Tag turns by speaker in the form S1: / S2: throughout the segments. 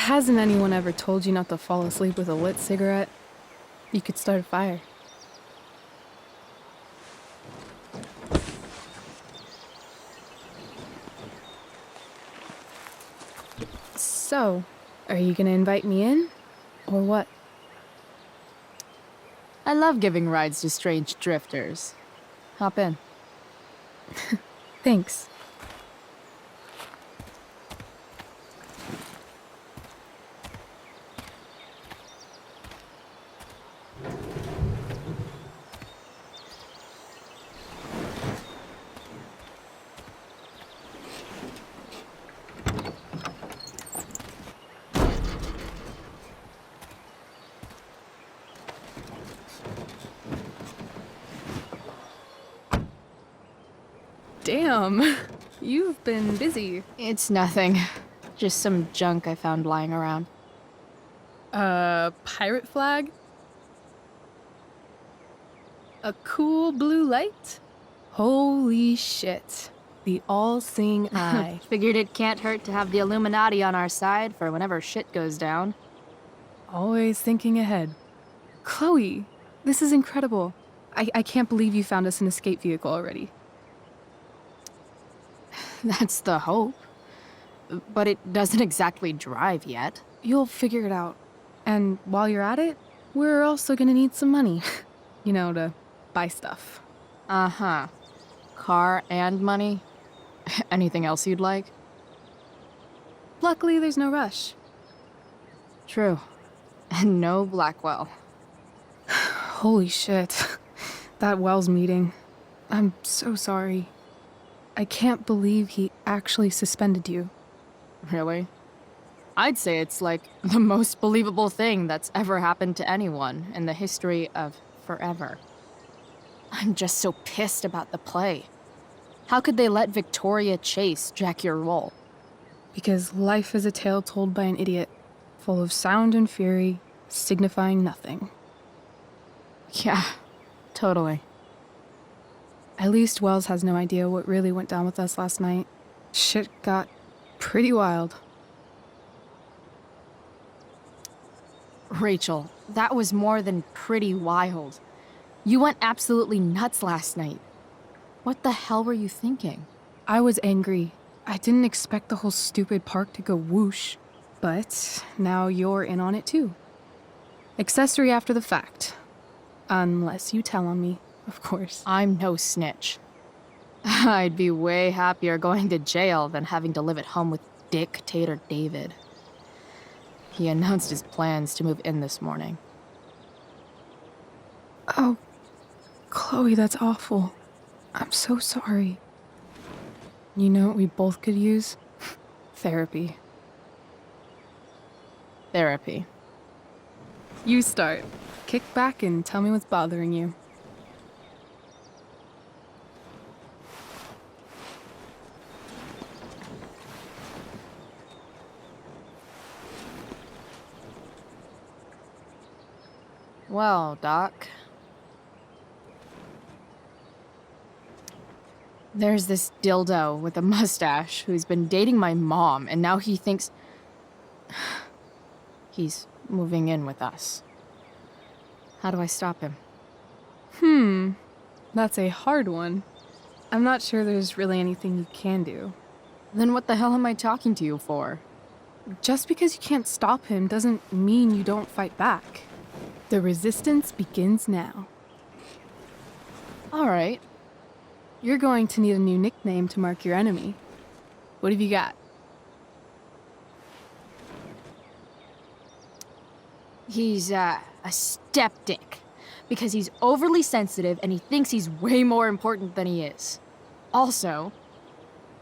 S1: Hasn't anyone ever told you not to fall asleep with a lit cigarette? You could start a fire. So, are you gonna invite me in? Or what?
S2: I love giving rides to strange drifters. Hop in.
S1: Thanks. Damn, you've been busy.
S2: It's nothing. Just some junk I found lying around.
S1: Pirate flag? A cool blue light? Holy shit. The all-seeing eye.
S2: Figured it can't hurt to have the Illuminati on our side for whenever shit goes down.
S1: Always thinking ahead. Chloe, this is incredible. I can't believe you found us an escape vehicle already.
S2: That's the hope. But it doesn't exactly drive yet.
S1: You'll figure it out. And while you're at it, we're also gonna need some money. You know, to buy stuff.
S2: Uh-huh. Car and money? Anything else you'd like?
S1: Luckily, there's no rush.
S2: True. And no Blackwell.
S1: Holy shit. That Wells meeting. I'm so sorry. I can't believe he actually suspended you.
S2: Really? I'd say it's like the most believable thing that's ever happened to anyone in the history of forever. I'm just so pissed about the play. How could they let Victoria Chase jack your role?
S1: Because life is a tale told by an idiot, full of sound and fury, signifying nothing.
S2: Yeah, totally.
S1: At least Wells has no idea what really went down with us last night. Shit got pretty wild.
S2: Rachel, that was more than pretty wild. You went absolutely nuts last night. What the hell were you thinking?
S1: I was angry. I didn't expect the whole stupid park to go whoosh. But now you're in on it too. Accessory after the fact. Unless you tell on me, of course.
S2: I'm no snitch. I'd be way happier going to jail than having to live at home with Dictator David. He announced his plans to move in this morning.
S1: Oh, Chloe, that's awful. I'm so sorry. You know what we both could use? Therapy.
S2: Therapy.
S1: You start. Kick back and tell me what's bothering you.
S2: Well, Doc. There's this dildo with a mustache who's been dating my mom, and now he thinks he's moving in with us. How do I stop him?
S1: That's a hard one. I'm not sure there's really anything you can do.
S2: Then what the hell am I talking to you for?
S1: Just because you can't stop him doesn't mean you don't fight back. The resistance begins now.
S2: All right.
S1: You're going to need a new nickname to mark your enemy. What have you got?
S2: He's, a skeptic. Because he's overly sensitive and he thinks he's way more important than he is. Also,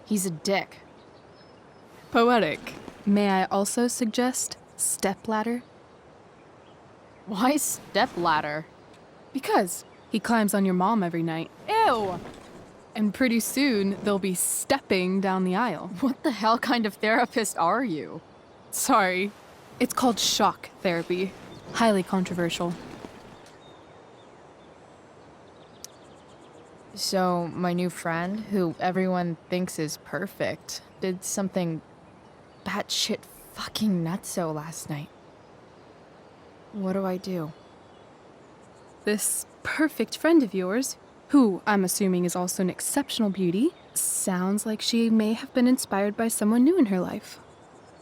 S2: he's a dick.
S1: Poetic. May I also suggest stepladder?
S2: Why stepladder?
S1: Because he climbs on your mom every night.
S2: Ew!
S1: And pretty soon, they'll be stepping down the aisle.
S2: What the hell kind of therapist are you?
S1: Sorry. It's called shock therapy. Highly controversial.
S2: So, my new friend, who everyone thinks is perfect, did something batshit fucking nutso last night. What do I do?
S1: This perfect friend of yours, who I'm assuming is also an exceptional beauty, sounds like she may have been inspired by someone new in her life.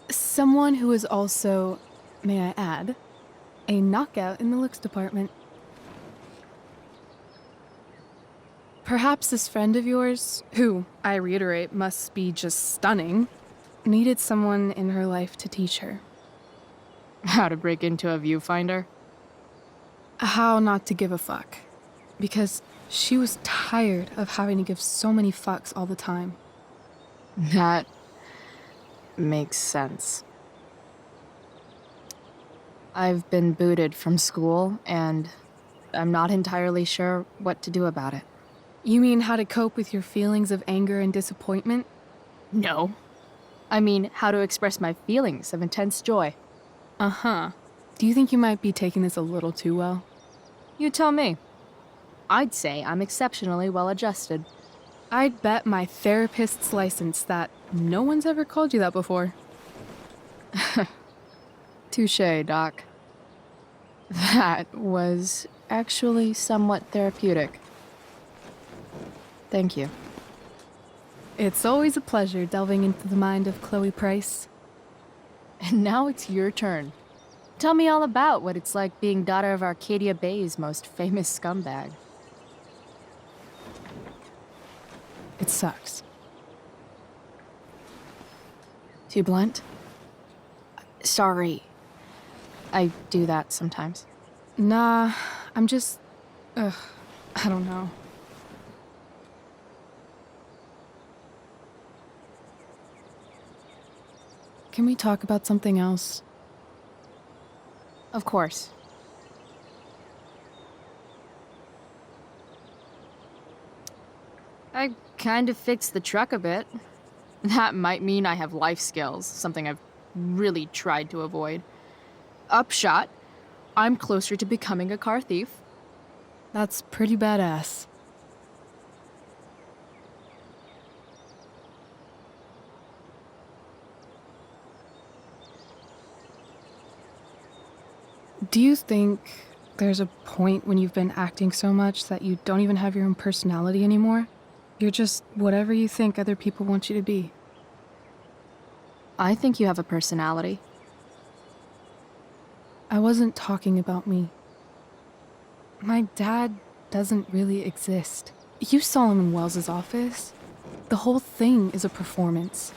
S1: Someone who is also, may I add, a knockout in the looks department. Perhaps this friend of yours, who, I reiterate, must be just stunning, needed someone in her life to teach her
S2: How to break into a viewfinder?
S1: how not to give a fuck. Because she was tired of having to give so many fucks all the time.
S2: That makes sense. I've been booted from school, and I'm not entirely sure what to do about it.
S1: You mean how to cope with your feelings of anger and disappointment?
S2: No. I mean, how to express my feelings of intense joy.
S1: Uh-huh. Do you think you might be taking this a little too well?
S2: You tell me. I'd say I'm exceptionally well adjusted.
S1: I'd bet my therapist's license that no one's ever called you that before.
S2: Touché, Doc. That was actually somewhat therapeutic. Thank you.
S1: It's always a pleasure delving into the mind of Chloe Price.
S2: And now it's your turn. Tell me all about what it's like being daughter of Arcadia Bay's most famous scumbag.
S1: It sucks.
S2: Too blunt? Sorry. I do that sometimes.
S1: Nah, I'm just... I don't know. Can we talk about something else?
S2: Of course. I kind of fixed the truck a bit. That might mean I have life skills, something I've really tried to avoid. Upshot, I'm closer to becoming a car thief.
S1: That's pretty badass. Do you think there's a point when you've been acting so much that you don't even have your own personality anymore? You're just whatever you think other people want you to be.
S2: I think you have a personality.
S1: I wasn't talking about me. My dad doesn't really exist. You saw him in Wells's office. The whole thing is a performance.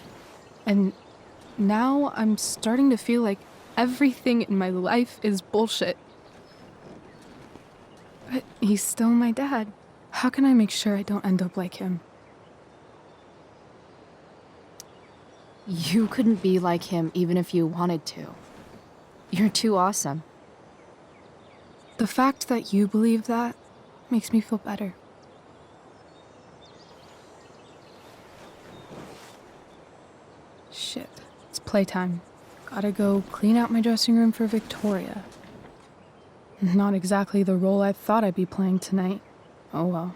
S1: And now I'm starting to feel like everything in my life is bullshit. But he's still my dad. How can I make sure I don't end up like him?
S2: You couldn't be like him even if you wanted to. You're too awesome.
S1: The fact that you believe that makes me feel better. Shit, it's playtime. Gotta go clean out my dressing room for Victoria. Not exactly the role I thought I'd be playing tonight. Oh well.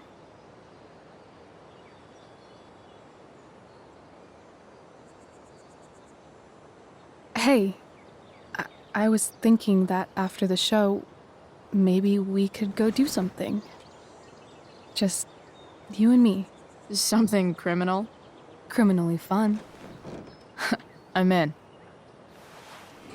S1: Hey, I was thinking that after the show, maybe we could go do something. Just you and me.
S2: Something criminal?
S1: Criminally fun.
S2: I'm in.